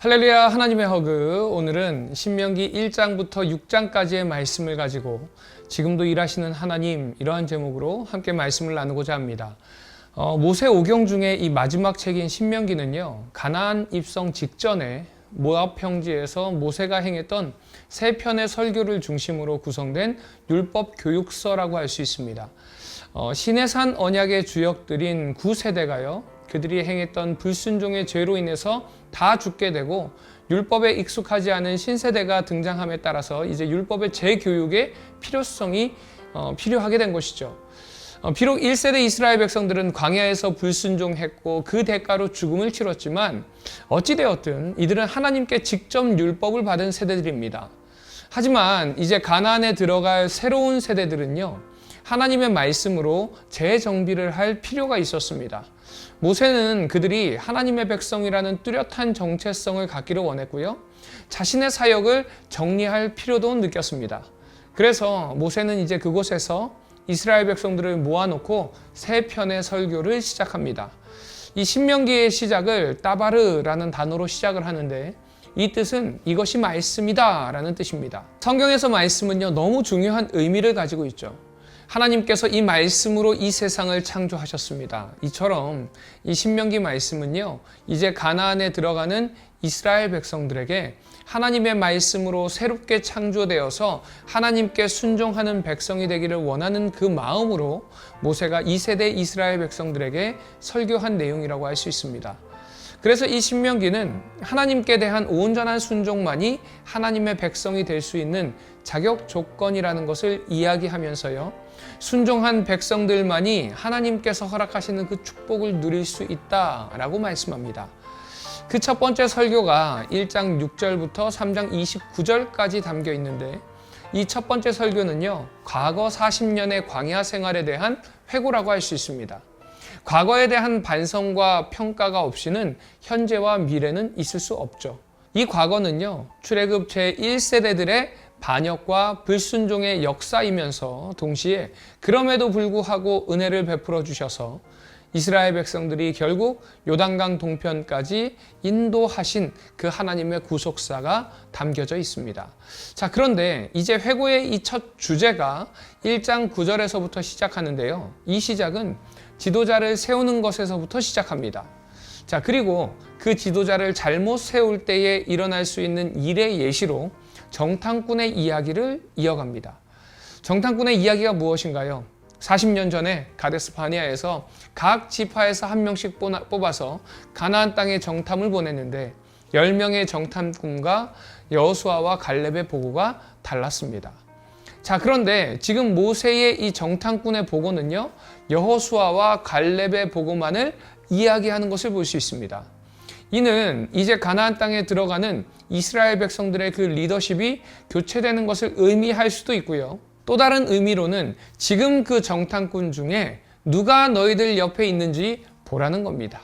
할렐루야, 하나님의 허그. 오늘은 신명기 1장부터 6장까지의 말씀을 가지고 지금도 일하시는 하나님, 이러한 제목으로 함께 말씀을 나누고자 합니다. 모세 오경 중에 이 마지막 책인 신명기는요, 가나안 입성 직전에 모압 평지에서 모세가 행했던 세 편의 설교를 중심으로 구성된 율법 교육서라고 할 수 있습니다. 시내산 언약의 주역들인 9세대가요, 그들이 행했던 불순종의 죄로 인해서 다 죽게 되고 율법에 익숙하지 않은 신세대가 등장함에 따라서 이제 율법의 재교육의 필요성이 필요하게 된 것이죠. 비록 1세대 이스라엘 백성들은 광야에서 불순종했고 그 대가로 죽음을 치렀지만 어찌되었든 이들은 하나님께 직접 율법을 받은 세대들입니다. 하지만 이제 가나안에 들어갈 새로운 세대들은요, 하나님의 말씀으로 재정비를 할 필요가 있었습니다. 모세는 그들이 하나님의 백성이라는 뚜렷한 정체성을 갖기를 원했고요, 자신의 사역을 정리할 필요도 느꼈습니다. 그래서 모세는 이제 그곳에서 이스라엘 백성들을 모아놓고 세 편의 설교를 시작합니다. 이 신명기의 시작을 따바르라는 단어로 시작을 하는데, 이 뜻은 이것이 말씀이다 라는 뜻입니다. 성경에서 말씀은요, 너무 중요한 의미를 가지고 있죠. 하나님께서 이 말씀으로 이 세상을 창조하셨습니다. 이처럼 이 신명기 말씀은요, 이제 가나안에 들어가는 이스라엘 백성들에게 하나님의 말씀으로 새롭게 창조되어서 하나님께 순종하는 백성이 되기를 원하는 그 마음으로 모세가 2세대 이스라엘 백성들에게 설교한 내용이라고 할 수 있습니다. 그래서 이 신명기는 하나님께 대한 온전한 순종만이 하나님의 백성이 될 수 있는 자격 조건이라는 것을 이야기하면서요, 순종한 백성들만이 하나님께서 허락하시는 그 축복을 누릴 수 있다라고 말씀합니다. 그 첫 번째 설교가 1장 6절부터 3장 29절까지 담겨 있는데, 이 첫 번째 설교는요, 과거 40년의 광야 생활에 대한 회고라고 할 수 있습니다. 과거에 대한 반성과 평가가 없이는 현재와 미래는 있을 수 없죠. 이 과거는요, 출애굽 제1세대들의 반역과 불순종의 역사이면서 동시에 그럼에도 불구하고 은혜를 베풀어 주셔서 이스라엘 백성들이 결국 요단강 동편까지 인도하신 그 하나님의 구속사가 담겨져 있습니다. 자, 그런데 이제 회고의 이 첫 주제가 1장 9절에서부터 시작하는데요. 이 시작은 지도자를 세우는 것에서부터 시작합니다. 자, 그리고 그 지도자를 잘못 세울 때에 일어날 수 있는 일의 예시로 정탐꾼의 이야기를 이어갑니다. 정탐꾼의 이야기가 무엇인가요? 40년 전에 가데스 바네아에서 각 지파에서 한 명씩 뽑아서 가나안 땅에 정탐을 보냈는데 10명의 정탐꾼과 여호수아와 갈렙의 보고가 달랐습니다. 자, 그런데 지금 모세의 이 정탐꾼의 보고는요, 여호수아와 갈렙의 보고만을 이야기하는 것을 볼 수 있습니다. 이는 이제 가나안 땅에 들어가는 이스라엘 백성들의 그 리더십이 교체되는 것을 의미할 수도 있고요, 또 다른 의미로는 지금 그 정탐꾼 중에 누가 너희들 옆에 있는지 보라는 겁니다.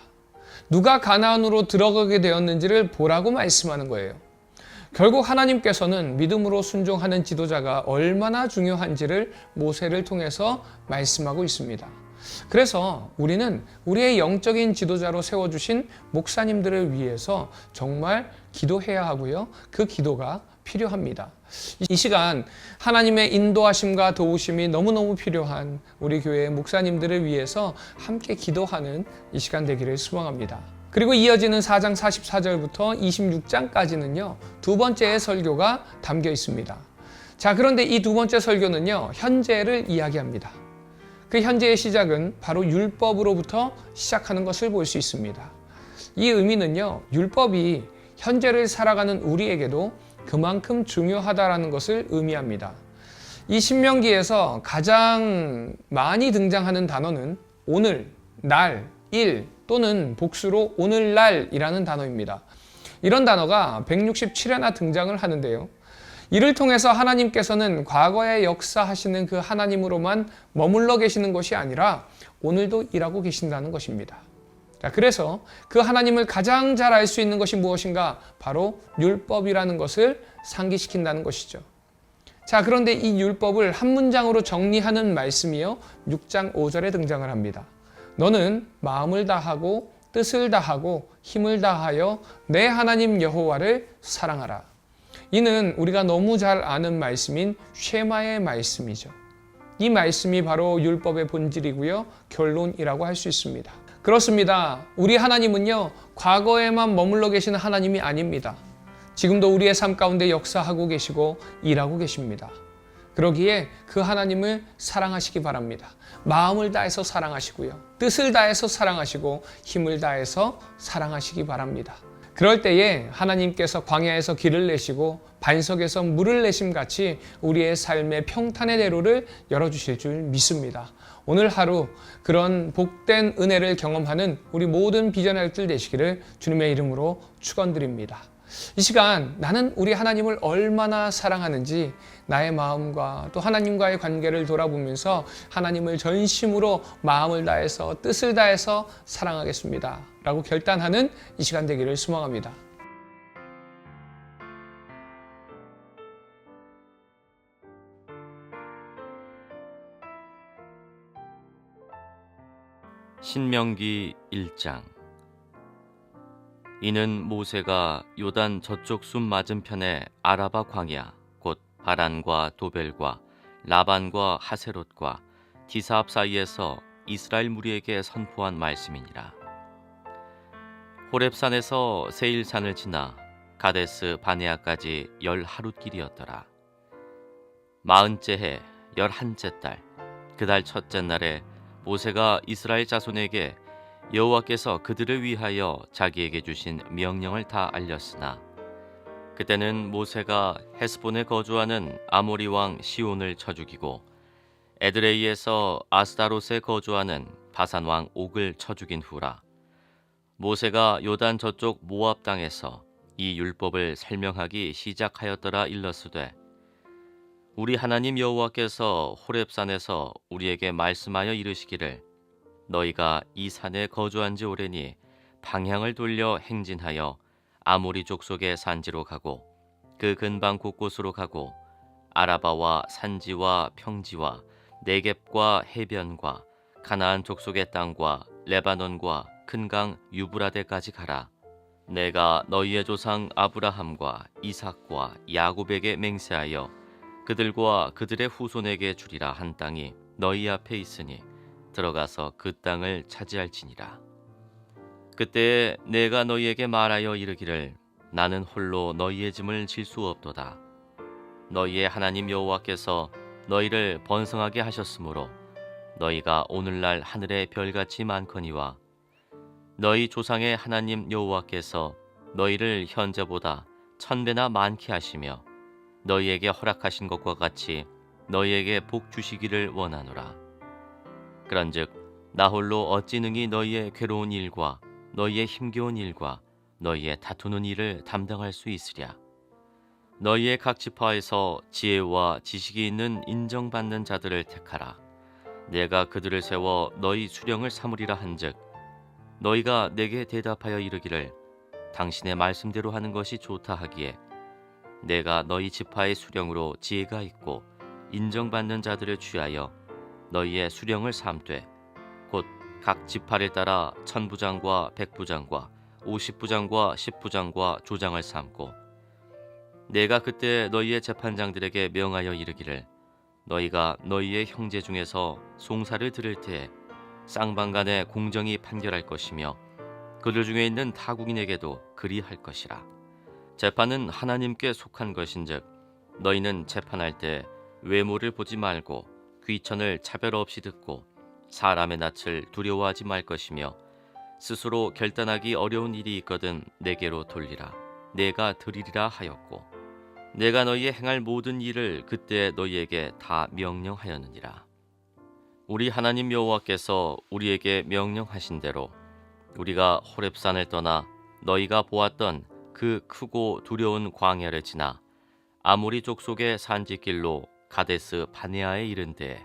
누가 가나안으로 들어가게 되었는지를 보라고 말씀하는 거예요. 결국 하나님께서는 믿음으로 순종하는 지도자가 얼마나 중요한지를 모세를 통해서 말씀하고 있습니다. 그래서 우리는 우리의 영적인 지도자로 세워주신 목사님들을 위해서 정말 기도해야 하고요, 그 기도가 필요합니다. 이 시간 하나님의 인도하심과 도우심이 너무너무 필요한 우리 교회의 목사님들을 위해서 함께 기도하는 이 시간 되기를 소망합니다. 그리고 이어지는 4장 44절부터 26장까지는요, 두 번째의 설교가 담겨 있습니다. 자, 그런데 이 두 번째 설교는요, 현재를 이야기합니다. 그 현재의 시작은 바로 율법으로부터 시작하는 것을 볼 수 있습니다. 이 의미는요, 율법이 현재를 살아가는 우리에게도 그만큼 중요하다라는 것을 의미합니다. 이 신명기에서 가장 많이 등장하는 단어는 오늘, 날, 일 또는 복수로 오늘날이라는 단어입니다. 이런 단어가 167회나 등장을 하는데요, 이를 통해서 하나님께서는 과거에 역사하시는 그 하나님으로만 머물러 계시는 것이 아니라 오늘도 일하고 계신다는 것입니다. 자, 그래서 그 하나님을 가장 잘 알 수 있는 것이 무엇인가? 바로 율법이라는 것을 상기시킨다는 것이죠. 자, 그런데 이 율법을 한 문장으로 정리하는 말씀이요, 6장 5절에 등장을 합니다. 너는 마음을 다하고 뜻을 다하고 힘을 다하여 내 하나님 여호와를 사랑하라. 이는 우리가 너무 잘 아는 말씀인 쉐마의 말씀이죠. 이 말씀이 바로 율법의 본질이고요, 결론이라고 할 수 있습니다. 그렇습니다. 우리 하나님은요, 과거에만 머물러 계시는 하나님이 아닙니다. 지금도 우리의 삶 가운데 역사하고 계시고 일하고 계십니다. 그러기에 그 하나님을 사랑하시기 바랍니다. 마음을 다해서 사랑하시고요, 뜻을 다해서 사랑하시고 힘을 다해서 사랑하시기 바랍니다. 그럴 때에 하나님께서 광야에서 길을 내시고 반석에서 물을 내심 같이 우리의 삶의 평탄의 대로를 열어주실 줄 믿습니다. 오늘 하루 그런 복된 은혜를 경험하는 우리 모든 비전할들 되시기를 주님의 이름으로 축원드립니다. 이 시간 나는 우리 하나님을 얼마나 사랑하는지 나의 마음과 또 하나님과의 관계를 돌아보면서 하나님을 전심으로 마음을 다해서 뜻을 다해서 사랑하겠습니다 라고 결단하는 이 시간 되기를 소망합니다. 신명기 1장. 이는 모세가 요단 저쪽 숲 맞은편에 아라바 광야 곧 바란과 도벨과 라반과 하세롯과 디사압 사이에서 이스라엘 무리에게 선포한 말씀이니라. 호렙산에서 세일산을 지나 가데스 바네아까지 10하룻길이었더라. 40째 해 11째 달 그 달 첫째 날에 모세가 이스라엘 자손에게 여호와께서 그들을 위하여 자기에게 주신 명령을 다 알렸으나 그때는 모세가 헤스본에 거주하는 아모리 왕 시온을 쳐 죽이고 에드레이에서 아스다롯에 거주하는 바산 왕 옥을 쳐 죽인 후라. 모세가 요단 저쪽 모압 땅에서 이 율법을 설명하기 시작하였더라. 일러스되 우리 하나님 여호와께서 호렙산에서 우리에게 말씀하여 이르시기를 너희가 이 산에 거주한 지 오래니 방향을 돌려 행진하여 아모리 족속의 산지로 가고 그 근방 곳곳으로 가고 아라바와 산지와 평지와 네겝과 해변과 가나안 족속의 땅과 레바논과 큰 강 유브라데까지 가라. 내가 너희의 조상 아브라함과 이삭과 야곱에게 맹세하여 그들과 그들의 후손에게 주리라 한 땅이 너희 앞에 있으니 들어가서 그 땅을 차지할지니라. 그때에 내가 너희에게 말하여 이르기를 나는 홀로 너희의 짐을 질 수 없도다. 너희의 하나님 여호와께서 너희를 번성하게 하셨으므로 너희가 오늘날 하늘의 별같이 많거니와 너희 조상의 하나님 여호와께서 너희를 현재보다 1000배나 많게 하시며 너희에게 허락하신 것과 같이 너희에게 복 주시기를 원하노라. 그런즉 나 홀로 어찌 능히 너희의 괴로운 일과 너희의 힘겨운 일과 너희의 다투는 일을 담당할 수 있으랴. 너희의 각 지파에서 지혜와 지식이 있는 인정받는 자들을 택하라. 내가 그들을 세워 너희 수령을 삼으리라 한즉 너희가 내게 대답하여 이르기를 당신의 말씀대로 하는 것이 좋다 하기에 내가 너희 지파의 수령으로 지혜가 있고 인정받는 자들을 취하여 너희의 수령을 삼되 곧 각 지파를 따라 1000부장과 100부장과 50부장과 10부장과 조장을 삼고 내가 그때 너희의 재판장들에게 명하여 이르기를 너희가 너희의 형제 중에서 송사를 들을 때에 쌍방간에 공정히 판결할 것이며 그들 중에 있는 타국인에게도 그리할 것이라. 재판은 하나님께 속한 것인즉 너희는 재판할 때 외모를 보지 말고 귀천을 차별 없이 듣고 사람의 낯을 두려워하지 말 것이며 스스로 결단하기 어려운 일이 있거든 내게로 돌리라. 내가 드리리라 하였고 내가 너희의 행할 모든 일을 그때 너희에게 다 명령하였느니라. 우리 하나님 여호와께서 우리에게 명령하신 대로 우리가 호렙산을 떠나 너희가 보았던 그 크고 두려운 광야를 지나 아모리 족속의 산지길로 가데스 바네아에 이른 때에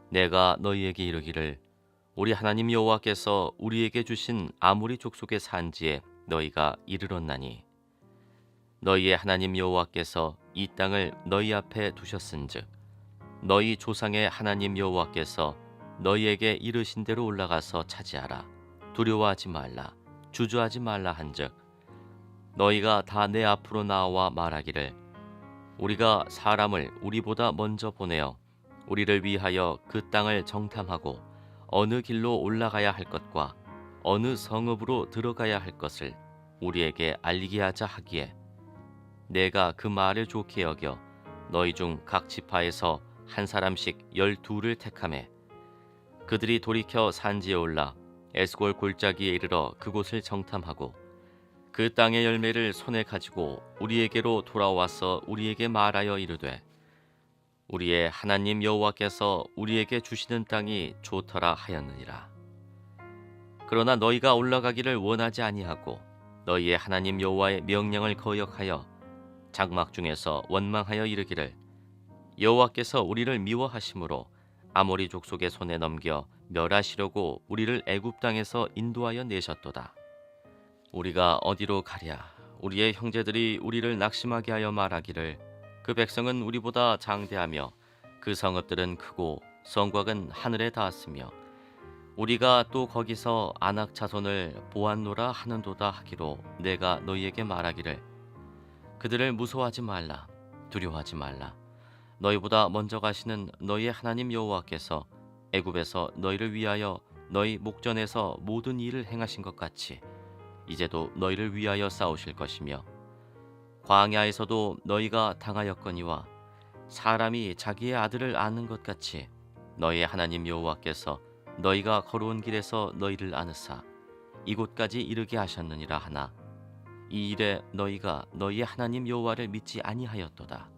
내가 너희에게 이르기를 우리 하나님 여호와께서 우리에게 주신 아모리 족속의 산지에 너희가 이르렀나니 너희의 하나님 여호와께서 이 땅을 너희 앞에 두셨은즉 너희 조상의 하나님 여호와께서 너희에게 이르신 대로 올라가서 차지하라. 두려워하지 말라 주저하지 말라 한즉 너희가 다 내 앞으로 나와 말하기를 우리가 사람을 우리보다 먼저 보내어 우리를 위하여 그 땅을 정탐하고 어느 길로 올라가야 할 것과 어느 성읍으로 들어가야 할 것을 우리에게 알리게 하자 하기에 내가 그 말을 좋게 여겨 너희 중 각 지파에서 한 사람씩 12를 택하매 그들이 돌이켜 산지에 올라 에스골 골짜기에 이르러 그곳을 정탐하고 그 땅의 열매를 손에 가지고 우리에게로 돌아와서 우리에게 말하여 이르되 우리의 하나님 여호와께서 우리에게 주시는 땅이 좋더라 하였느니라. 그러나 너희가 올라가기를 원하지 아니하고 너희의 하나님 여호와의 명령을 거역하여 장막 중에서 원망하여 이르기를 여호와께서 우리를 미워하심으로 아모리 족속의 손에 넘겨 멸하시려고 우리를 애굽 땅에서 인도하여 내셨도다. 우리가 어디로 가랴? 우리의 형제들이 우리를 낙심하게 하여 말하기를 그 백성은 우리보다 장대하며 그 성읍들은 크고 성곽은 하늘에 닿았으며 우리가 또 거기서 아낙 자손을 보았노라 하는도다 하기로 내가 너희에게 말하기를 그들을 무서워하지 말라 두려워하지 말라 너희보다 먼저 가시는 너희의 하나님 여호와께서 애굽에서 너희를 위하여 너희 목전에서 모든 일을 행하신 것 같이 이제도 너희를 위하여 싸우실 것이며 광야에서도 너희가 당하였거니와 사람이 자기의 아들을 아는 것 같이 너희의 하나님 여호와께서 너희가 걸어온 길에서 너희를 아느사 이곳까지 이르게 하셨느니라 하나 이 일에 너희가 너희의 하나님 여호와를 믿지 아니하였도다.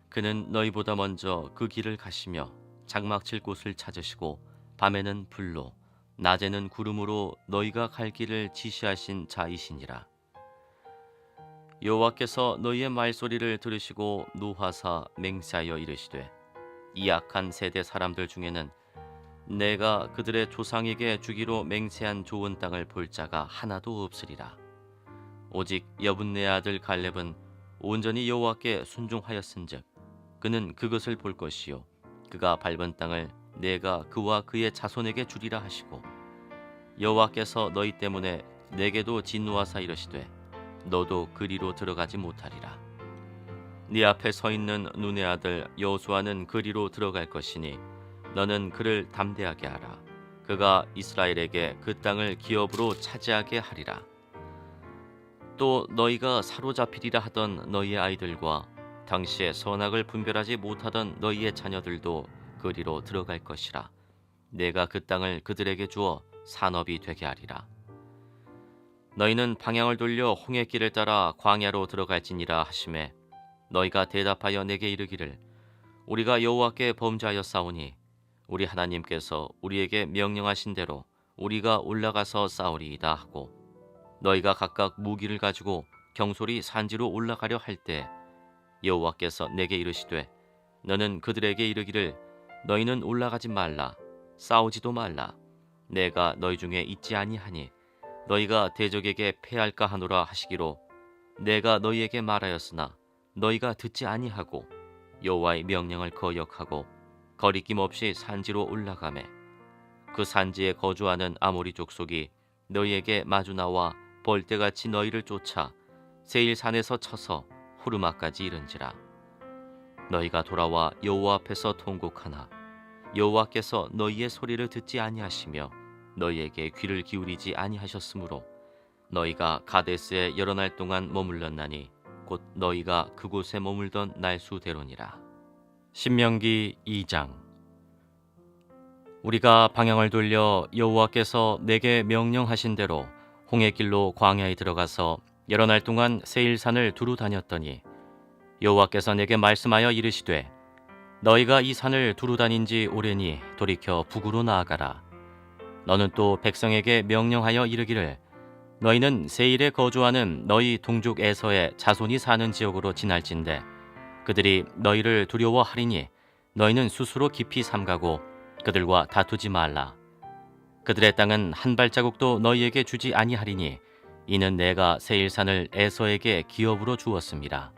그는 너희보다 먼저 그 길을 가시며 장막 칠 곳을 찾으시고 밤에는 불로 낮에는 구름으로 너희가 갈 길을 지시하신 자이시니라. 여호와께서 너희의 말소리를 들으시고 노하사 맹세하여 이르시되 이 악한 세대 사람들 중에는 내가 그들의 조상에게 주기로 맹세한 좋은 땅을 볼 자가 하나도 없으리라. 오직 여분네 아들 갈렙은 온전히 여호와께 순종하였은즉 그는 그것을 볼 것이요 그가 밟은 땅을 내가 그와 그의 자손에게 주리라 하시고 여호와께서 너희 때문에 내게도 진노하사 이르시되 너도 그리로 들어가지 못하리라. 네 앞에 서 있는 눈의 아들 여호수아는 그리로 들어갈 것이니 너는 그를 담대하게 하라. 그가 이스라엘에게 그 땅을 기업으로 차지하게 하리라. 또 너희가 사로잡히리라 하던 너희의 아이들과 당시에 선악을 분별하지 못하던 너희의 자녀들도 그리로 들어갈 것이라. 내가 그 땅을 그들에게 주어 산업이 되게 하리라. 너희는 방향을 돌려 홍해 길을 따라 광야로 들어갈지니라 하시매 너희가 대답하여 내게 이르기를 우리가 여호와께 범죄하였사오니 우리 하나님께서 우리에게 명령하신 대로 우리가 올라가서 싸우리이다 하고 너희가 각각 무기를 가지고 경솔히 산지로 올라가려 할 때 여호와께서 내게 이르시되 너는 그들에게 이르기를 너희는 올라가지 말라 싸우지도 말라 내가 너희 중에 있지 아니하니 너희가 대적에게 패할까 하노라 하시기로 내가 너희에게 말하였으나 너희가 듣지 아니하고 여호와의 명령을 거역하고 거리낌 없이 산지로 올라가매 그 산지에 거주하는 아모리 족속이 너희에게 마주 나와 벌떼같이 너희를 쫓아 세일산에서 쳐서 후르마까지 이른지라. 너희가 돌아와 여호와 앞에서 통곡하나 여호와께서 너희의 소리를 듣지 아니하시며 너희에게 귀를 기울이지 아니하셨으므로 너희가 가데스에 여러 날 동안 머물렀나니 곧 너희가 그곳에 머물던 날수대로니라. 신명기 2장. 우리가 방향을 돌려 여호와께서 내게 명령하신 대로 홍해길로 광야에 들어가서 여러 날 동안 세일산을 두루 다녔더니 여호와께서 내게 말씀하여 이르시되 너희가 이 산을 두루 다닌 지 오래니 돌이켜 북으로 나아가라. 너는 또 백성에게 명령하여 이르기를 너희는 세일에 거주하는 너희 동족 에서의 자손이 사는 지역으로 지날진대 그들이 너희를 두려워하리니 너희는 스스로 깊이 삼가고 그들과 다투지 말라. 그들의 땅은 한 발자국도 너희에게 주지 아니하리니 이는 내가 세일산을 에서에게 기업으로 주었습니다.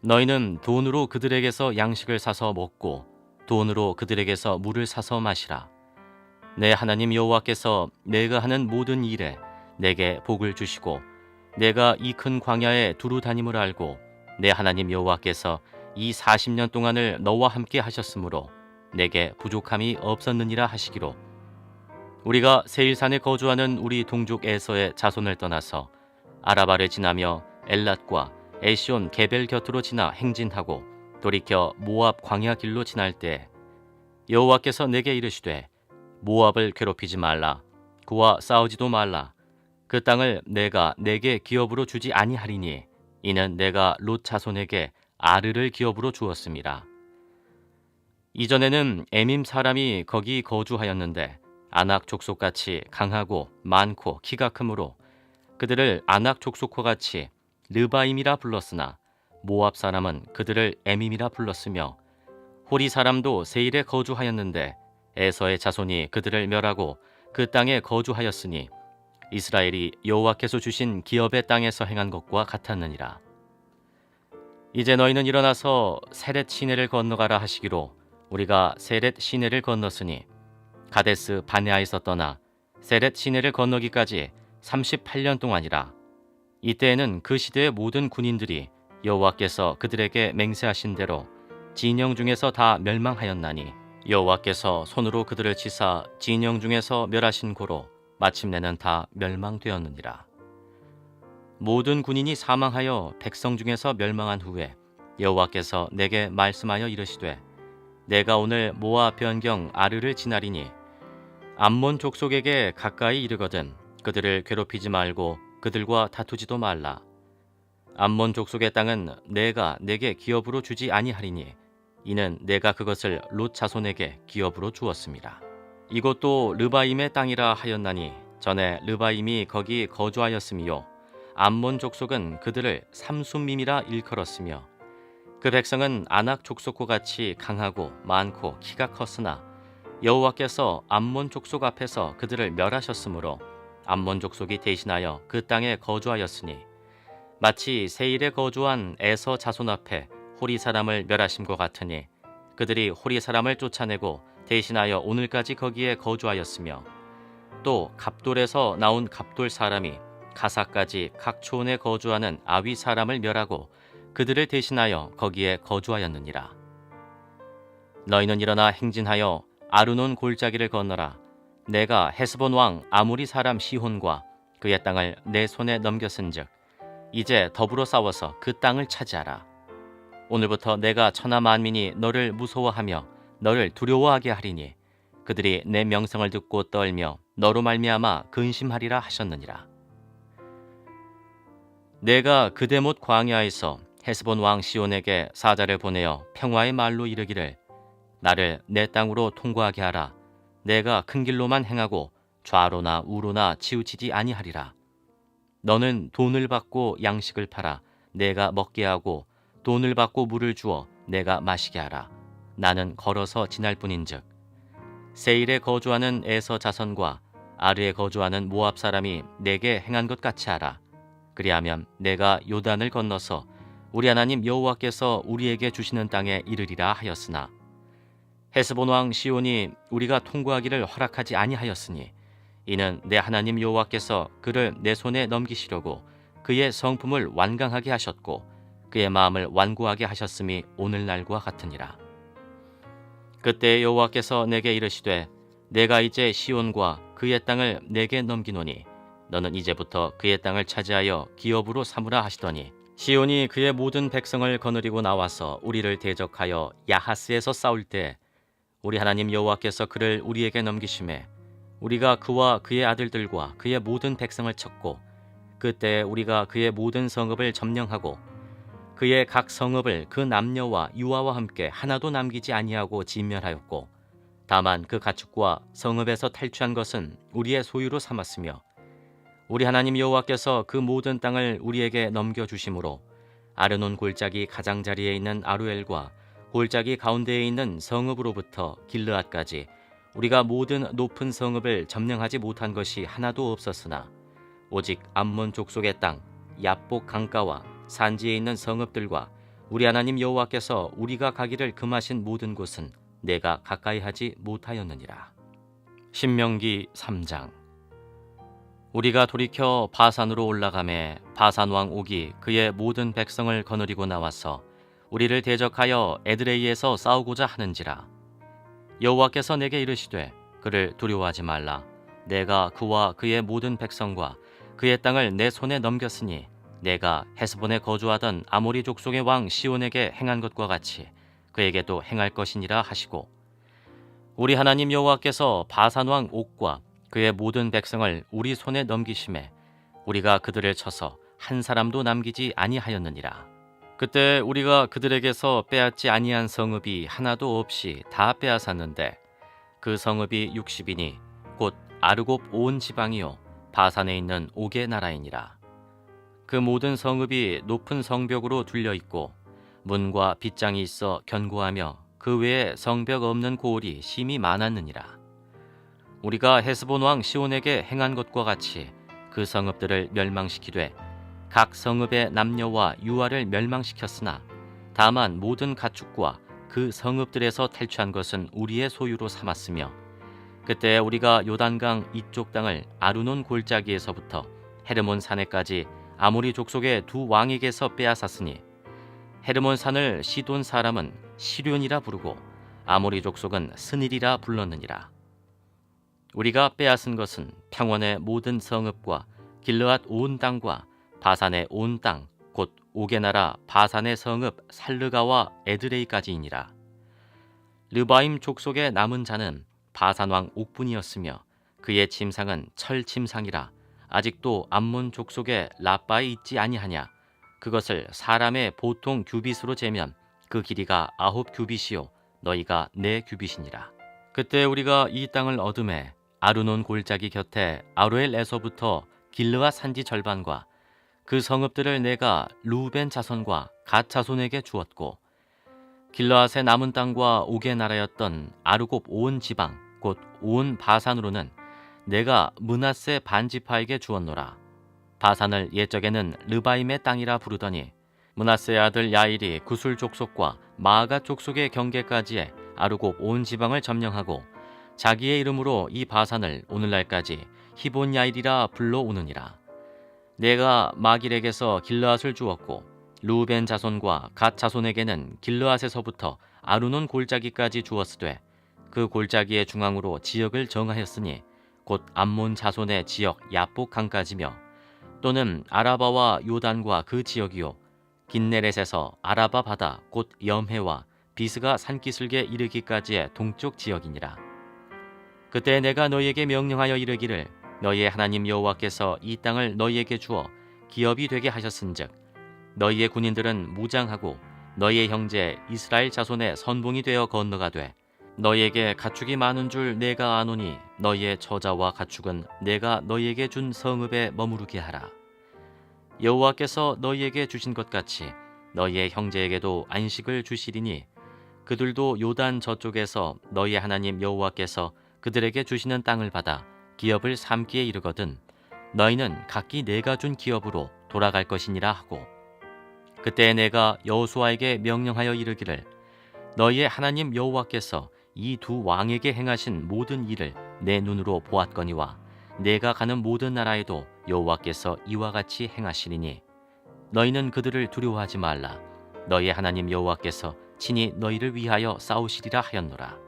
너희는 돈으로 그들에게서 양식을 사서 먹고 돈으로 그들에게서 물을 사서 마시라. 내 하나님 여호와께서 내가 하는 모든 일에 내게 복을 주시고 내가 이 큰 광야에 두루 다님을 알고 내 하나님 여호와께서 이 40년 동안을 너와 함께 하셨으므로 내게 부족함이 없었느니라 하시기로 우리가 세일산에 거주하는 우리 동족 에서의 자손을 떠나서 아라바를 지나며 엘랏과 에시온 게벨 곁으로 지나 행진하고 돌이켜 모압 광야 길로 지날 때 여호와께서 내게 이르시되 모압을 괴롭히지 말라 그와 싸우지도 말라 그 땅을 내가 내게 기업으로 주지 아니하리니 이는 내가 롯 자손에게 아르를 기업으로 주었습니다. 이전에는 에밈 사람이 거기 거주하였는데 아낙 족속같이 강하고 많고 키가 크므로 그들을 아낙 족속과 같이 르바임이라 불렀으나 모압 사람은 그들을 에밈이라 불렀으며 호리 사람도 세일에 거주하였는데 에서의 자손이 그들을 멸하고 그 땅에 거주하였으니 이스라엘이 여호와께서 주신 기업의 땅에서 행한 것과 같았느니라. 이제 너희는 일어나서 세렛 시내를 건너가라 하시기로 우리가 세렛 시내를 건넜으니 가데스 바네아에서 떠나 세렛 시내를 건너기까지 38년 동안이라. 이때에는 그 시대의 모든 군인들이 여호와께서 그들에게 맹세하신 대로 진영 중에서 다 멸망하였나니 여호와께서 손으로 그들을 치사 진영 중에서 멸하신 고로 마침내는 다 멸망되었느니라. 모든 군인이 사망하여 백성 중에서 멸망한 후에 여호와께서 내게 말씀하여 이르시되 내가 오늘 모압 변경 아르를 지나리니 암몬 족속에게 가까이 이르거든 그들을 괴롭히지 말고 그들과 다투지도 말라. 암몬 족속의 땅은 내가 내게 기업으로 주지 아니하리니 이는 내가 그것을 롯 자손에게 기업으로 주었습니다. 이것도 르바임의 땅이라 하였나니 전에 르바임이 거기 거주하였으며 암몬 족속은 그들을 삼숨밈이라 일컬었으며 그 백성은 아낙 족속과 같이 강하고 많고 키가 컸으나 여호와께서 암몬 족속 앞에서 그들을 멸하셨으므로 암몬 족속이 대신하여 그 땅에 거주하였으니 마치 세일에 거주한 에서 자손 앞에 호리 사람을 멸하심과 같으니 그들이 호리 사람을 쫓아내고 대신하여 오늘까지 거기에 거주하였으며 또 갑돌에서 나온 갑돌 사람이 가사까지 각 촌에 거주하는 아위 사람을 멸하고 그들을 대신하여 거기에 거주하였느니라. 너희는 일어나 행진하여 아르논 골짜기를 건너라. 내가 헤스본 왕 아모리 사람 시혼과 그의 땅을 내 손에 넘겼은즉 이제 더불어 싸워서 그 땅을 차지하라. 오늘부터 내가 천하 만민이 너를 무서워하며 너를 두려워하게 하리니 그들이 내 명성을 듣고 떨며 너로 말미암아 근심하리라 하셨느니라. 내가 그대못 광야에서 헤스본 왕 시온에게 사자를 보내어 평화의 말로 이르기를 나를 내 땅으로 통과하게 하라. 내가 큰 길로만 행하고 좌로나 우로나 치우치지 아니하리라. 너는 돈을 받고 양식을 팔아 내가 먹게 하고 돈을 받고 물을 주어 내가 마시게 하라. 나는 걸어서 지날 뿐인즉 세일에 거주하는 에서 자손과 아르에 거주하는 모압 사람이 내게 행한 것 같이 하라. 그리하면 내가 요단을 건너서 우리 하나님 여호와께서 우리에게 주시는 땅에 이르리라 하였으나 헤스본 왕 시온이 우리가 통과하기를 허락하지 아니하였으니 이는 내 하나님 여호와께서 그를 내 손에 넘기시려고 그의 성품을 완강하게 하셨고 그의 마음을 완고하게 하셨음이 오늘날과 같으니라. 그때 여호와께서 내게 이르시되 내가 이제 시온과 그의 땅을 내게 넘기노니 너는 이제부터 그의 땅을 차지하여 기업으로 삼으라 하시더니 시온이 그의 모든 백성을 거느리고 나와서 우리를 대적하여 야하스에서 싸울 때 우리 하나님 여호와께서 그를 우리에게 넘기심에 우리가 그와 그의 아들들과 그의 모든 백성을 쳤고 그때 우리가 그의 모든 성읍을 점령하고 그의 각 성읍을 그 남녀와 유아와 함께 하나도 남기지 아니하고 진멸하였고 다만 그 가축과 성읍에서 탈취한 것은 우리의 소유로 삼았으며 우리 하나님 여호와께서 그 모든 땅을 우리에게 넘겨주심으로 아르논 골짜기 가장자리에 있는 아루엘과 골짜기 가운데에 있는 성읍으로부터 길르앗까지 우리가 모든 높은 성읍을 점령하지 못한 것이 하나도 없었으나 오직 암몬 족속의 땅 얍복 강가와 산지에 있는 성읍들과 우리 하나님 여호와께서 우리가 가기를 금하신 모든 곳은 내가 가까이 하지 못하였느니라. 신명기 3장. 우리가 돌이켜 바산으로 올라가매 바산 왕 옥이 그의 모든 백성을 거느리고 나와서 우리를 대적하여 에드레이에서 싸우고자 하는지라. 여호와께서 내게 이르시되 그를 두려워하지 말라. 내가 그와 그의 모든 백성과 그의 땅을 내 손에 넘겼으니 내가 헤스본에 거주하던 아모리 족속의 왕 시온에게 행한 것과 같이 그에게도 행할 것이니라 하시고, 우리 하나님 여호와께서 바산 왕 옥과 그의 모든 백성을 우리 손에 넘기심에 우리가 그들을 쳐서 한 사람도 남기지 아니하였느니라. 그때 우리가 그들에게서 빼앗지 아니한 성읍이 하나도 없이 다 빼앗았는데 그 성읍이 60이니 곧 아르곱 온 지방이요 바산에 있는 옥의 나라이니라. 그 모든 성읍이 높은 성벽으로 둘려 있고 문과 빗장이 있어 견고하며 그 외에 성벽 없는 고을이 심히 많았느니라. 우리가 헤스본 왕 시온에게 행한 것과 같이 그 성읍들을 멸망시키되 각 성읍의 남녀와 유아를 멸망시켰으나 다만 모든 가축과 그 성읍들에서 탈취한 것은 우리의 소유로 삼았으며, 그때 우리가 요단강 이쪽 땅을 아르논 골짜기에서부터 헤르몬 산에까지 아모리 족속의 두 왕에게서 빼앗았으니 헤르몬 산을 시돈 사람은 시륜이라 부르고 아모리 족속은 스닐이라 불렀느니라. 우리가 빼앗은 것은 평원의 모든 성읍과 길르앗 온 땅과 바산의 온 땅 곧 옥의 나라 바산의 성읍 살르가와 에드레이까지이니라. 르바임 족속의 남은 자는 바산 왕 옥분이었으며 그의 침상은 철 침상이라 아직도 암몬 족속의 라빠에 있지 아니하냐. 그것을 사람의 보통 규빗으로 재면 그 길이가 9규빗이요 너희가 4규빗이니라. 그때 우리가 이 땅을 얻음에 아르논 골짜기 곁에 아로엘에서부터 길르앗 산지 절반과 그 성읍들을 내가 루벤 자손과 갓 자손에게 주었고, 길르앗의 남은 땅과 옥의 나라였던 아르곱 온 지방 곧 온 바산으로는 내가 므낫세 반지파에게 주었노라. 바산을 옛적에는 르바임의 땅이라 부르더니 므낫세의 아들 야일이 구술 족속과 마아가 족속의 경계까지의 아르곱 온 지방을 점령하고 자기의 이름으로 이 바산을 오늘날까지 히본 야일이라 불러오느니라. 내가 마길에게서 길르앗을 주었고 루벤 자손과 갓 자손에게는 길르앗에서부터 아르논 골짜기까지 주었으되 그 골짜기의 중앙으로 지역을 정하였으니 곧 암몬 자손의 지역 야복 강까지며 또는 아라바와 요단과 그 지역이요 긴네렛에서 아라바 바다 곧 염해와 비스가 산기슭에 이르기까지의 동쪽 지역이니라. 그때 내가 너희에게 명령하여 이르기를 너희의 하나님 여호와께서 이 땅을 너희에게 주어 기업이 되게 하셨은즉 너희의 군인들은 무장하고 너희의 형제 이스라엘 자손의 선봉이 되어 건너가되 너희에게 가축이 많은 줄 내가 아노니 너희의 저자와 가축은 내가 너희에게 준 성읍에 머무르게 하라. 여호와께서 너희에게 주신 것 같이 너희의 형제에게도 안식을 주시리니 그들도 요단 저쪽에서 너희의 하나님 여호와께서 그들에게 주시는 땅을 받아 기업을 삼기에 이르거든 너희는 각기 내가 준 기업으로 돌아갈 것이니라 하고, 그때 내가 여호수아에게 명령하여 이르기를 너희의 하나님 여호와께서 이 두 왕에게 행하신 모든 일을 내 눈으로 보았거니와 내가 가는 모든 나라에도 여호와께서 이와 같이 행하시리니 너희는 그들을 두려워하지 말라. 너희의 하나님 여호와께서 친히 너희를 위하여 싸우시리라 하였노라.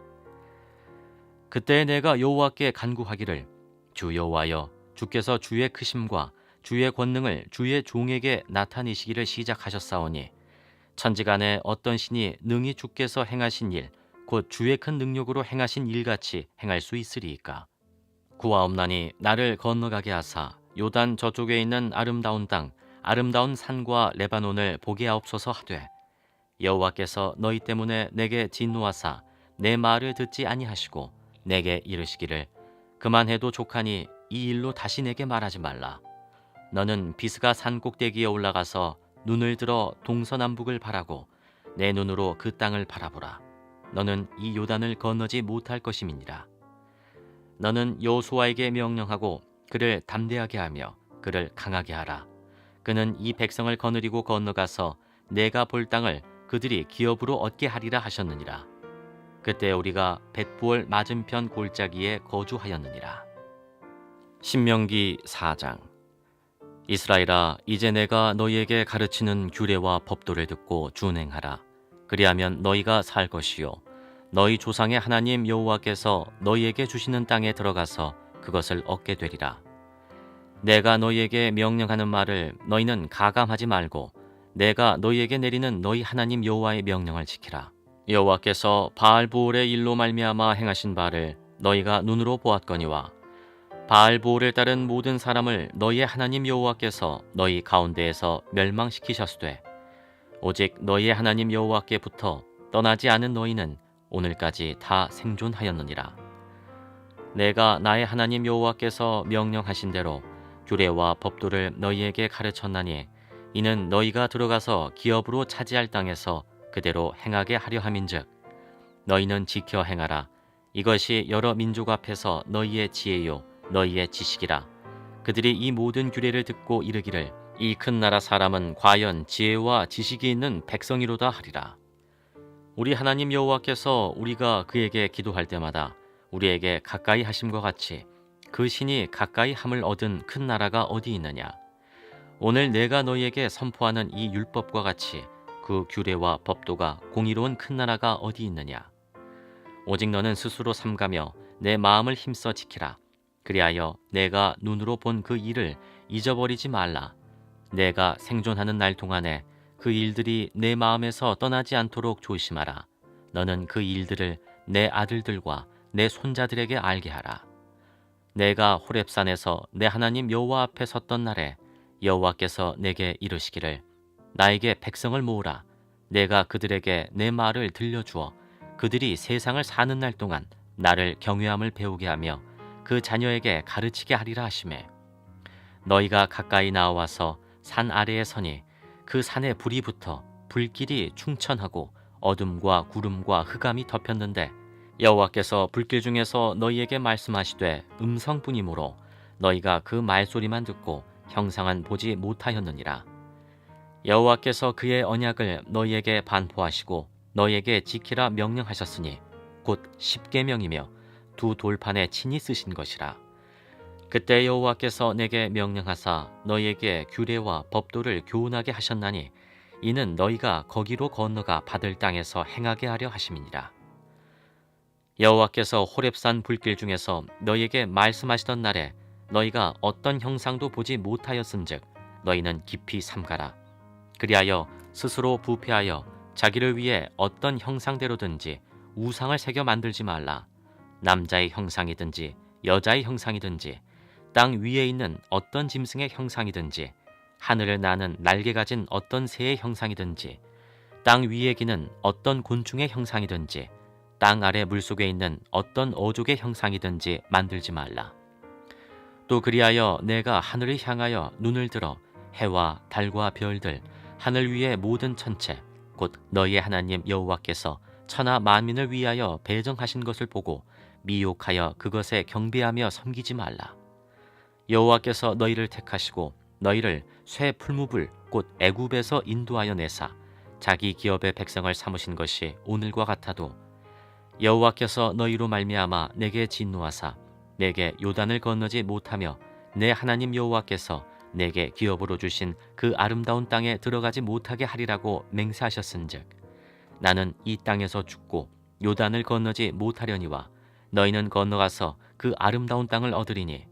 그때 내가 여호와께 간구하기를 주 여호와여, 주께서 주의 크심과 주의 권능을 주의 종에게 나타내시기를 시작하셨사오니 천지간에 어떤 신이 능히 주께서 행하신 일 곧 주의 큰 능력으로 행하신 일같이 행할 수 있으리이까. 구하옵나니 나를 건너가게 하사 요단 저쪽에 있는 아름다운 땅 아름다운 산과 레바논을 보게 하옵소서 하되, 여호와께서 너희 때문에 내게 진노하사 내 말을 듣지 아니하시고 내게 이르시기를 그만해도 족하니 이 일로 다시 내게 말하지 말라. 너는 비스가 산 꼭대기에 올라가서 눈을 들어 동서남북을 바라고 내 눈으로 그 땅을 바라보라. 너는 이 요단을 건너지 못할 것임이니라. 너는 여호수아에게 명령하고 그를 담대하게 하며 그를 강하게 하라. 그는 이 백성을 거느리고 건너가서 내가 볼 땅을 그들이 기업으로 얻게 하리라 하셨느니라. 그때 우리가 벳부얼 맞은편 골짜기에 거주하였느니라. 신명기 4장. 이스라엘아, 이제 내가 너희에게 가르치는 규례와 법도를 듣고 준행하라. 그리하면 너희가 살 것이요 너희 조상의 하나님 여호와께서 너희에게 주시는 땅에 들어가서 그것을 얻게 되리라. 내가 너희에게 명령하는 말을 너희는 가감하지 말고 내가 너희에게 내리는 너희 하나님 여호와의 명령을 지키라. 여호와께서 바알보올의 일로 말미암아 행하신 바를 너희가 눈으로 보았거니와 바알보올을 따른 모든 사람을 너희의 하나님 여호와께서 너희 가운데에서 멸망시키셨으되 오직 너희의 하나님 여호와께부터 떠나지 않은 너희는 오늘까지 다 생존하였느니라. 내가 나의 하나님 여호와께서 명령하신 대로 규례와 법도를 너희에게 가르쳤나니 이는 너희가 들어가서 기업으로 차지할 땅에서 그대로 행하게 하려 함인즉 너희는 지켜 행하라. 이것이 여러 민족 앞에서 너희의 지혜요 너희의 지식이라. 그들이 이 모든 규례를 듣고 이르기를 이 큰 나라 사람은 과연 지혜와 지식이 있는 백성이로다 하리라. 우리 하나님 여호와께서 우리가 그에게 기도할 때마다 우리에게 가까이 하심과 같이 그 신이 가까이 함을 얻은 큰 나라가 어디 있느냐. 오늘 내가 너희에게 선포하는 이 율법과 같이 그 규례와 법도가 공의로운 큰 나라가 어디 있느냐. 오직 너는 스스로 삼가며 내 마음을 힘써 지키라. 그리하여 내가 눈으로 본 그 일을 잊어버리지 말라. 내가 생존하는 날 동안에 그 일들이 내 마음에서 떠나지 않도록 조심하라. 너는 그 일들을 내 아들들과 내 손자들에게 알게 하라. 내가 호렙산에서 내 하나님 여호와 앞에 섰던 날에 여호와께서 내게 이르시기를 나에게 백성을 모으라. 내가 그들에게 내 말을 들려주어 그들이 세상을 사는 날 동안 나를 경외함을 배우게 하며 그 자녀에게 가르치게 하리라 하시매 너희가 가까이 나와서 산 아래에 서니 그 산에 불이 붙어 불길이 충천하고 어둠과 구름과 흑암이 덮였는데 여호와께서 불길 중에서 너희에게 말씀하시되 음성뿐이므로 너희가 그 말소리만 듣고 형상은 보지 못하였느니라. 여호와께서 그의 언약을 너희에게 반포하시고 너희에게 지키라 명령하셨으니 곧 십계명이며 두 돌판에 친히 쓰신 것이라. 그때 여호와께서 내게 명령하사 너희에게 규례와 법도를 교훈하게 하셨나니 이는 너희가 거기로 건너가 받을 땅에서 행하게 하려 하심이니라. 여호와께서 호렙산 불길 중에서 너희에게 말씀하시던 날에 너희가 어떤 형상도 보지 못하였은즉 너희는 깊이 삼가라. 그리하여 스스로 부패하여 자기를 위해 어떤 형상대로든지 우상을 새겨 만들지 말라. 남자의 형상이든지 여자의 형상이든지 땅 위에 있는 어떤 짐승의 형상이든지 하늘을 나는 날개 가진 어떤 새의 형상이든지 땅 위에 기는 어떤 곤충의 형상이든지 땅 아래 물속에 있는 어떤 어족의 형상이든지 만들지 말라. 또 그리하여 내가 하늘을 향하여 눈을 들어 해와 달과 별들 하늘 위의 모든 천체 곧 너희의 하나님 여호와께서 천하 만민을 위하여 배정하신 것을 보고 미혹하여 그것에 경배하며 섬기지 말라. 여호와께서 너희를 택하시고 너희를 쇠 풀무불 곧 애굽에서 인도하여 내사 자기 기업의 백성을 삼으신 것이 오늘과 같아도 여호와께서 너희로 말미암아 내게 진노하사 내게 요단을 건너지 못하며 내 하나님 여호와께서 내게 기업으로 주신 그 아름다운 땅에 들어가지 못하게 하리라고 맹세하셨은즉 나는 이 땅에서 죽고 요단을 건너지 못하려니와 너희는 건너가서 그 아름다운 땅을 얻으리니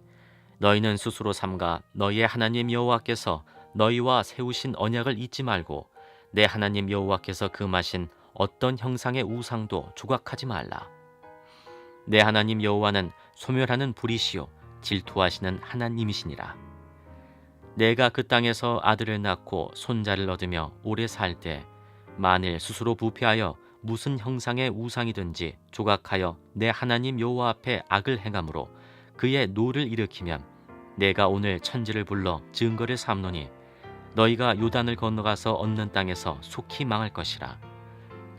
너희는 스스로 삼가 너희의 하나님 여호와께서 너희와 세우신 언약을 잊지 말고 내 하나님 여호와께서 금하신 어떤 형상의 우상도 조각하지 말라. 내 하나님 여호와는 소멸하는 불이시요 질투하시는 하나님이시니라. 내가 그 땅에서 아들을 낳고 손자를 얻으며 오래 살 때 만일 스스로 부패하여 무슨 형상의 우상이든지 조각하여 내 하나님 여호와 앞에 악을 행함으로 그의 노를 일으키면 내가 오늘 천지를 불러 증거를 삼노니 너희가 요단을 건너가서 얻는 땅에서 속히 망할 것이라.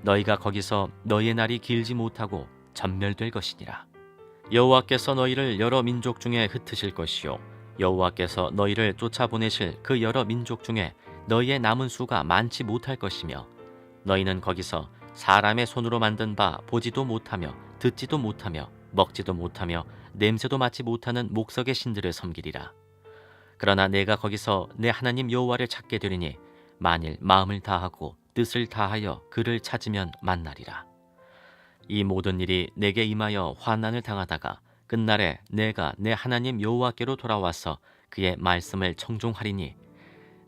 너희가 거기서 너희의 날이 길지 못하고 전멸될 것이니라. 여호와께서 너희를 여러 민족 중에 흩으실 것이요 여호와께서 너희를 쫓아보내실 그 여러 민족 중에 너희의 남은 수가 많지 못할 것이며 너희는 거기서 사람의 손으로 만든 바 보지도 못하며 듣지도 못하며 먹지도 못하며 냄새도 맡지 못하는 목석의 신들을 섬기리라. 그러나 내가 거기서 내 하나님 여호와를 찾게 되리니 만일 마음을 다하고 뜻을 다하여 그를 찾으면 만나리라. 이 모든 일이 내게 임하여 환난을 당하다가 끝날에 내가 내 하나님 여호와께로 돌아와서 그의 말씀을 청종하리니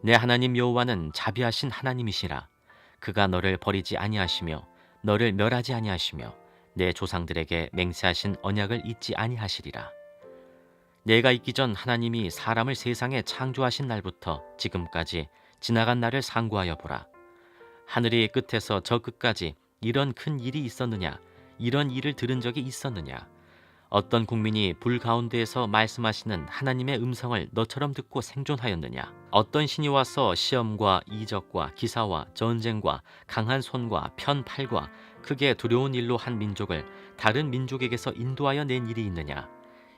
내 하나님 여호와는 자비하신 하나님이시라. 그가 너를 버리지 아니하시며 너를 멸하지 아니하시며 내 조상들에게 맹세하신 언약을 잊지 아니하시리라. 내가 있기 전 하나님이 사람을 세상에 창조하신 날부터 지금까지 지나간 날을 상고하여 보라. 하늘의 끝에서 저 끝까지 이런 큰 일이 있었느냐? 이런 일을 들은 적이 있었느냐? 어떤 국민이 불 가운데에서 말씀하시는 하나님의 음성을 너처럼 듣고 생존하였느냐? 어떤 신이 와서 시험과 이적과 기사와 전쟁과 강한 손과 편 팔과 크게 두려운 일로 한 민족을 다른 민족에게서 인도하여 낸 일이 있느냐?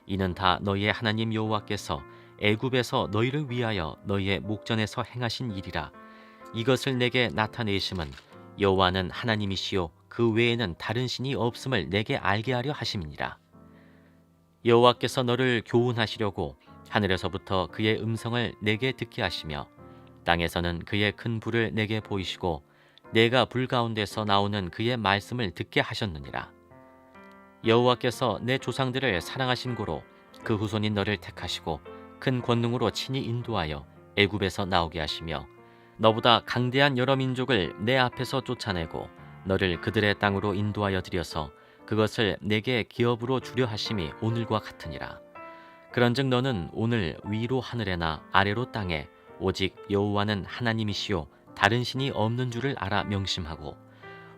이는 다 너희의 하나님 여호와께서 애굽에서 너희를 위하여 너희의 목전에서 행하신 일이라. 이것을 내게 나타내심은 여호와는 하나님이시요 그 외에는 다른 신이 없음을 내게 알게 하려 하심이니라. 여호와께서 너를 교훈하시려고 하늘에서부터 그의 음성을 내게 듣게 하시며 땅에서는 그의 큰 불을 내게 보이시고 내가 불 가운데서 나오는 그의 말씀을 듣게 하셨느니라. 여호와께서 내 조상들을 사랑하신 고로 그 후손인 너를 택하시고 큰 권능으로 친히 인도하여 애굽에서 나오게 하시며 너보다 강대한 여러 민족을 내 앞에서 쫓아내고 너를 그들의 땅으로 인도하여 들여서 그것을 내게 기업으로 주려 하심이 오늘과 같으니라. 그런즉 너는 오늘 위로 하늘에나 아래로 땅에 오직 여호와는 하나님이시요 다른 신이 없는 줄을 알아 명심하고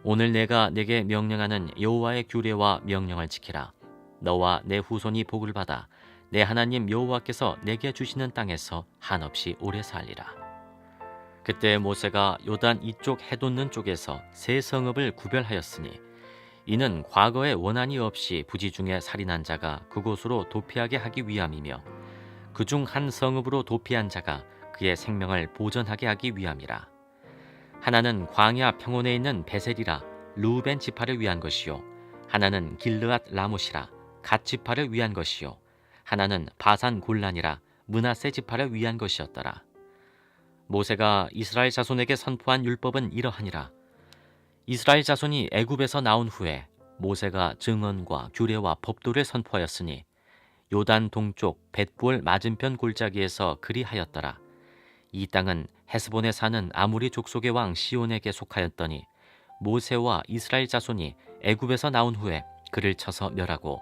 오늘 내가 내게 명령하는 여호와의 규례와 명령을 지키라. 너와 내 후손이 복을 받아 내 하나님 여호와께서 내게 주시는 땅에서 한없이 오래 살리라. 그때 모세가 요단 이쪽 해돋는 쪽에서 세 성읍을 구별하였으니 이는 과거에 원한이 없이 부지 중에 살인한 자가 그곳으로 도피하게 하기 위함이며 그중 한 성읍으로 도피한 자가 그의 생명을 보전하게 하기 위함이라. 하나는 광야 평원에 있는 베셀이라 루벤 지파를 위한 것이요 하나는 길르앗 라못이라 갓 지파를 위한 것이요 하나는 바산 골란이라 므낫세 지파를 위한 것이었더라. 모세가 이스라엘 자손에게 선포한 율법은 이러하니라. 이스라엘 자손이 애굽에서 나온 후에 모세가 증언과 규례와 법도를 선포하였으니 요단 동쪽 벳볼 맞은편 골짜기에서 그리하였더라. 이 땅은 헤스본에 사는 아모리 족속의 왕 시온에게 속하였더니 모세와 이스라엘 자손이 애굽에서 나온 후에 그를 쳐서 멸하고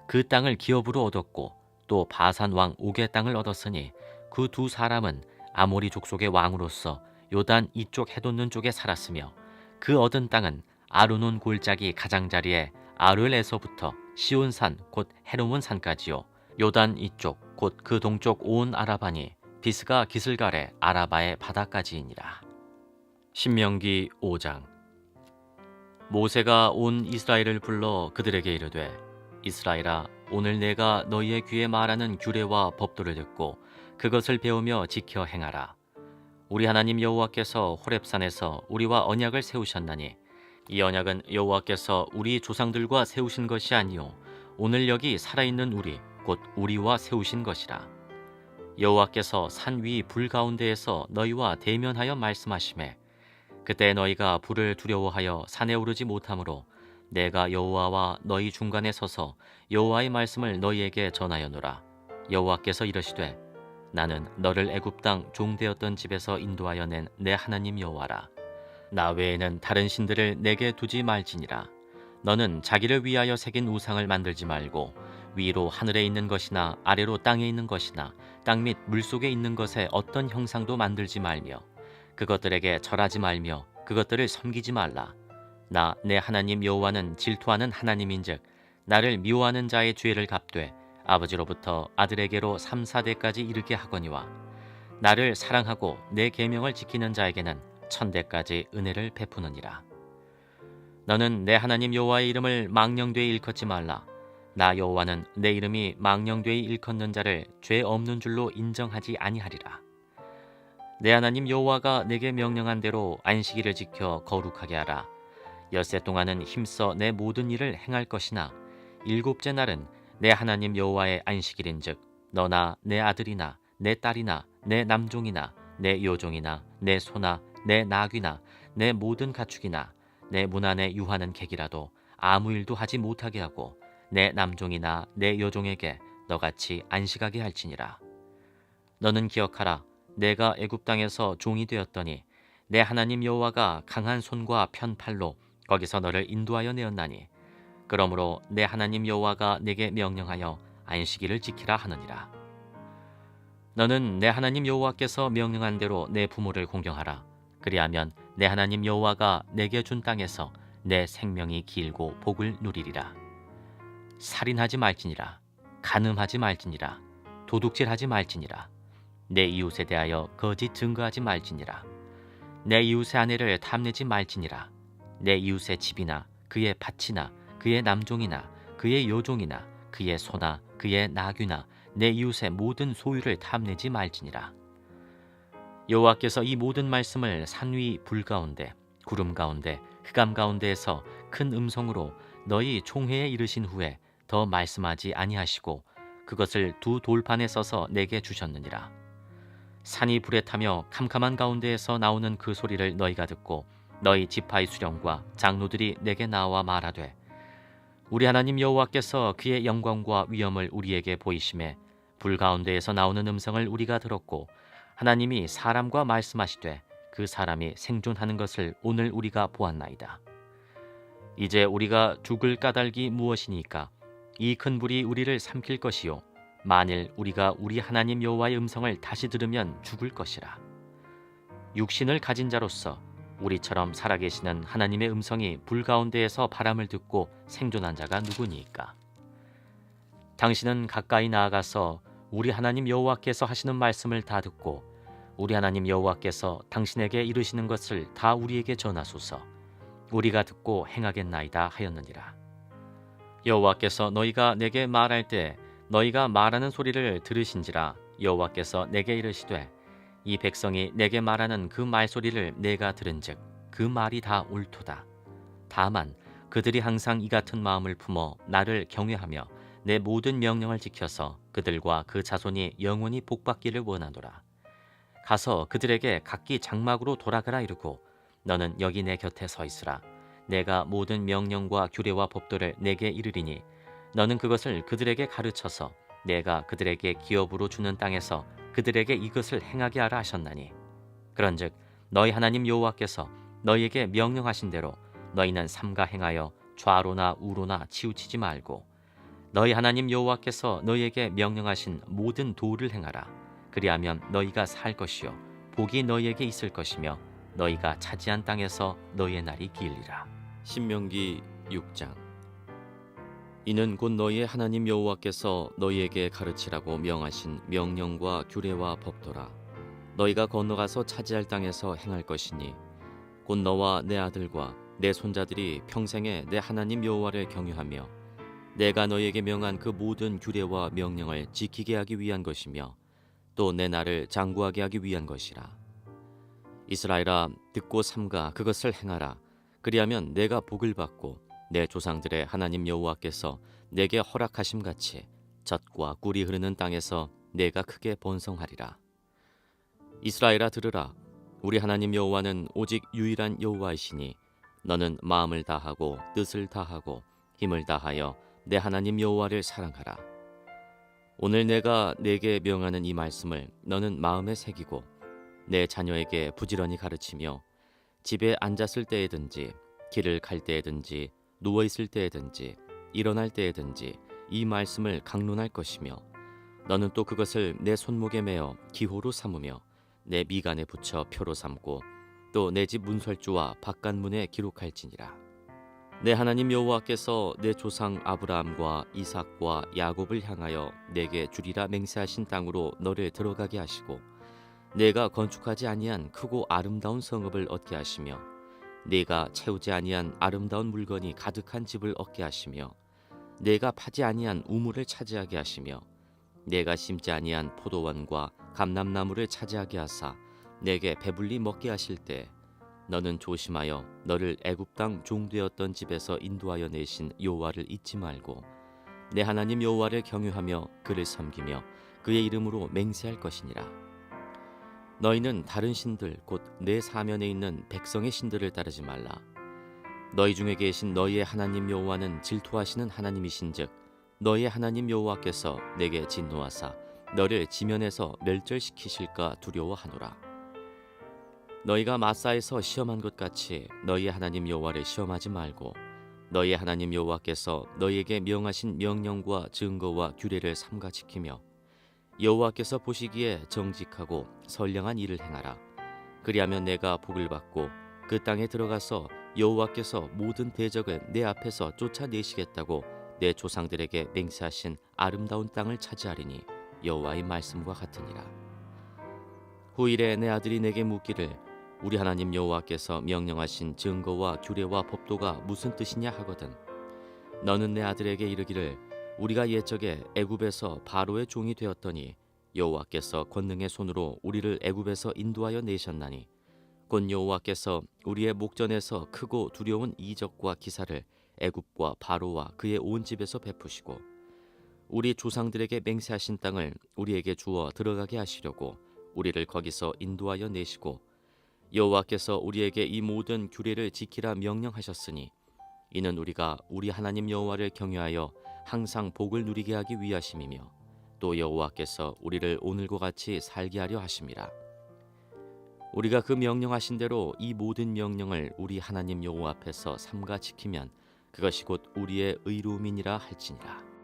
그 땅을 기업으로 얻었고 또 바산 왕 옥의 땅을 얻었으니 그 두 사람은 아모리 족속의 왕으로서 요단 이쪽 해돋는 쪽에 살았으며 그 얻은 땅은 아르논 골짜기 가장자리에 아르엘에서부터 시온산 곧 헤르몬 산까지요 요단 이쪽 곧 그 동쪽 온 아라바니 비스가 기슬갈의 아라바의 바다까지이니라. 신명기 5장. 모세가 온 이스라엘을 불러 그들에게 이르되 이스라엘아 오늘 내가 너희의 귀에 말하는 규례와 법도를 듣고 그것을 배우며 지켜 행하라. 우리 하나님 여호와께서 호렙산에서 우리와 언약을 세우셨나니 이 언약은 여호와께서 우리 조상들과 세우신 것이 아니요 오늘 여기 살아있는 우리 곧 우리와 세우신 것이라. 여호와께서 산 위 불 가운데에서 너희와 대면하여 말씀하시매 그때 너희가 불을 두려워하여 산에 오르지 못하므로 내가 여호와와 너희 중간에 서서 여호와의 말씀을 너희에게 전하였노라. 여호와께서 이르시되 나는 너를 애굽 땅 종되었던 집에서 인도하여 낸 내 하나님 여호와라. 나 외에는 다른 신들을 내게 두지 말지니라. 너는 자기를 위하여 새긴 우상을 만들지 말고 위로 하늘에 있는 것이나 아래로 땅에 있는 것이나 땅 및 물속에 있는 것에 어떤 형상도 만들지 말며 그것들에게 절하지 말며 그것들을 섬기지 말라. 나 내 하나님 여호와는 질투하는 하나님인즉 나를 미워하는 자의 죄를 갚되 아버지로부터 아들에게로 3, 4대까지 이르게 하거니와 나를 사랑하고 내 계명을 지키는 자에게는 1000대까지 은혜를 베푸느니라. 너는 내 하나님 여호와의 이름을 망령되이 일컫지 말라. 나 여호와는 내 이름이 망령되이 일컫는 자를 죄 없는 줄로 인정하지 아니하리라. 내 하나님 여호와가 내게 명령한 대로 안식일을 지켜 거룩하게 하라. 엿새 동안은 힘써 내 모든 일을 행할 것이나 일곱째 날은 내 하나님 여호와의 안식일인즉 너나 내 아들이나 내 딸이나 내 남종이나 내 여종이나 내 소나 내 나귀나 내 모든 가축이나 내 문 안에 유하는 객이라도 아무 일도 하지 못하게 하고 내 남종이나 내 여종에게 너같이 안식하게 할지니라. 너는 기억하라. 내가 애굽 땅에서 종이 되었더니 내 하나님 여호와가 강한 손과 편팔로 거기서 너를 인도하여 내었나니 그러므로 내 하나님 여호와가 내게 명령하여 안식일을 지키라 하느니라. 너는 내 하나님 여호와께서 명령한 대로 내 부모를 공경하라. 그리하면 내 하나님 여호와가 내게 준 땅에서 내 생명이 길고 복을 누리리라. 살인하지 말지니라. 간음하지 말지니라. 도둑질하지 말지니라. 내 이웃에 대하여 거짓 증거하지 말지니라. 내 이웃의 아내를 탐내지 말지니라. 내 이웃의 집이나 그의 밭이나 그의 남종이나 그의 여종이나 그의 소나 그의 나귀나 내 이웃의 모든 소유를 탐내지 말지니라. 여호와께서 이 모든 말씀을 산 위 불 가운데 구름 가운데 흑암 가운데에서 큰 음성으로 너희 총회에 이르신 후에 더 말씀하지 아니하시고 그것을 두 돌판에 써서 내게 주셨느니라. 산이 불에 타며 캄캄한 가운데에서 나오는 그 소리를 너희가 듣고 너희 지파의 수령과 장로들이 내게 나와 말하되 우리 하나님 여호와께서 그의 영광과 위엄을 우리에게 보이심에 불 가운데에서 나오는 음성을 우리가 들었고 하나님이 사람과 말씀하시되 그 사람이 생존하는 것을 오늘 우리가 보았나이다. 이제 우리가 죽을 까닭이 무엇이니까 이 큰 불이 우리를 삼킬 것이요 만일 우리가 우리 하나님 여호와의 음성을 다시 들으면 죽을 것이라. 육신을 가진 자로서 우리처럼 살아계시는 하나님의 음성이 불 가운데에서 바람을 듣고 생존한 자가 누구니까? 당신은 가까이 나아가서 우리 하나님 여호와께서 하시는 말씀을 다 듣고 우리 하나님 여호와께서 당신에게 이르시는 것을 다 우리에게 전하소서. 우리가 듣고 행하겠나이다 하였느니라. 여호와께서 너희가 내게 말할 때 너희가 말하는 소리를 들으신지라. 여호와께서 내게 이르시되 이 백성이 내게 말하는 그 말소리를 내가 들은즉 그 말이 다 옳도다. 다만 그들이 항상 이 같은 마음을 품어 나를 경외하며 내 모든 명령을 지켜서 그들과 그 자손이 영원히 복받기를 원하노라. 가서 그들에게 각기 장막으로 돌아가라 이르고 너는 여기 내 곁에 서 있으라. 내가 모든 명령과 규례와 법도를 내게 이르리니 너는 그것을 그들에게 가르쳐서 내가 그들에게 기업으로 주는 땅에서 그들에게 이것을 행하게 하라 하셨나니 그런즉 너희 하나님 여호와께서 너희에게 명령하신 대로 너희는 삼가 행하여 좌로나 우로나 치우치지 말고 너희 하나님 여호와께서 너희에게 명령하신 모든 도를 행하라. 그리하면 너희가 살 것이요 복이 너희에게 있을 것이며 너희가 차지한 땅에서 너희의 날이 길리라. 신명기 6장. 이는 곧 너희의 하나님 여호와께서 너희에게 가르치라고 명하신 명령과 규례와 법도라. 너희가 건너가서 차지할 땅에서 행할 것이니 곧 너와 내 아들과 내 손자들이 평생에 내 하나님 여호와를 경유하며 내가 너희에게 명한 그 모든 규례와 명령을 지키게 하기 위한 것이며 또 내 날을 장구하게 하기 위한 것이라. 이스라엘아 듣고 삼가 그것을 행하라. 그리하면 내가 복을 받고 내 조상들의 하나님 여호와께서 내게 허락하심 같이 젖과 꿀이 흐르는 땅에서 내가 크게 번성하리라. 이스라엘아 들으라. 우리 하나님 여호와는 오직 유일한 여호와이시니 너는 마음을 다하고 뜻을 다하고 힘을 다하여 내 하나님 여호와를 사랑하라. 오늘 내가 내게 명하는 이 말씀을 너는 마음에 새기고 내 자녀에게 부지런히 가르치며 집에 앉았을 때에든지 길을 갈 때에든지 누워 있을 때에든지 일어날 때에든지 이 말씀을 강론할 것이며 너는 또 그것을 내 손목에 매어 기호로 삼으며 내 미간에 붙여 표로 삼고 또 내 집 문설주와 바깥문에 기록할지니라. 내 하나님 여호와께서 내 조상 아브라함과 이삭과 야곱을 향하여 내게 주리라 맹세하신 땅으로 너를 들어가게 하시고 내가 건축하지 아니한 크고 아름다운 성읍을 얻게 하시며 내가 채우지 아니한 아름다운 물건이 가득한 집을 얻게 하시며 내가 파지 아니한 우물을 차지하게 하시며 내가 심지 아니한 포도원과 감람나무를 차지하게 하사 내게 배불리 먹게 하실 때 너는 조심하여 너를 애굽 땅 종되었던 집에서 인도하여 내신 여호와를 잊지 말고 내 하나님 여호와를 경유하며 그를 섬기며 그의 이름으로 맹세할 것이니라. 너희는 다른 신들 곧 내 사면에 있는 백성의 신들을 따르지 말라. 너희 중에 계신 너희의 하나님 여호와는 질투하시는 하나님이신즉 너희의 하나님 여호와께서 내게 진노하사 너를 지면에서 멸절시키실까 두려워하노라. 너희가 마사에서 시험한 것 같이 너희의 하나님 여호와를 시험하지 말고 너희의 하나님 여호와께서 너희에게 명하신 명령과 증거와 규례를 삼가 지키며 여호와께서 보시기에 정직하고 선량한 일을 행하라. 그리하면 내가 복을 받고 그 땅에 들어가서 여호와께서 모든 대적을 내 앞에서 쫓아내시겠다고 내 조상들에게 맹세하신 아름다운 땅을 차지하리니 여호와의 말씀과 같으니라. 후일에 내 아들이 내게 묻기를 우리 하나님 여호와께서 명령하신 증거와 규례와 법도가 무슨 뜻이냐 하거든 너는 내 아들에게 이르기를 우리가 옛적에 애굽에서 바로의 종이 되었더니 여호와께서 권능의 손으로 우리를 애굽에서 인도하여 내셨나니 곧 여호와께서 우리의 목전에서 크고 두려운 이적과 기사를 애굽과 바로와 그의 온 집에서 베푸시고 우리 조상들에게 맹세하신 땅을 우리에게 주어 들어가게 하시려고 우리를 거기서 인도하여 내시고 여호와께서 우리에게 이 모든 규례를 지키라 명령하셨으니 이는 우리가 우리 하나님 여호와를 경외하여 항상 복을 누리게 하기 위하심이며 또 여호와께서 우리를 오늘과 같이 살게 하려 하심이라. 우리가 그 명령하신 대로 이 모든 명령을 우리 하나님 여호와 앞에서 삼가 지키면 그것이 곧 우리의 의로움이니라 할지니라.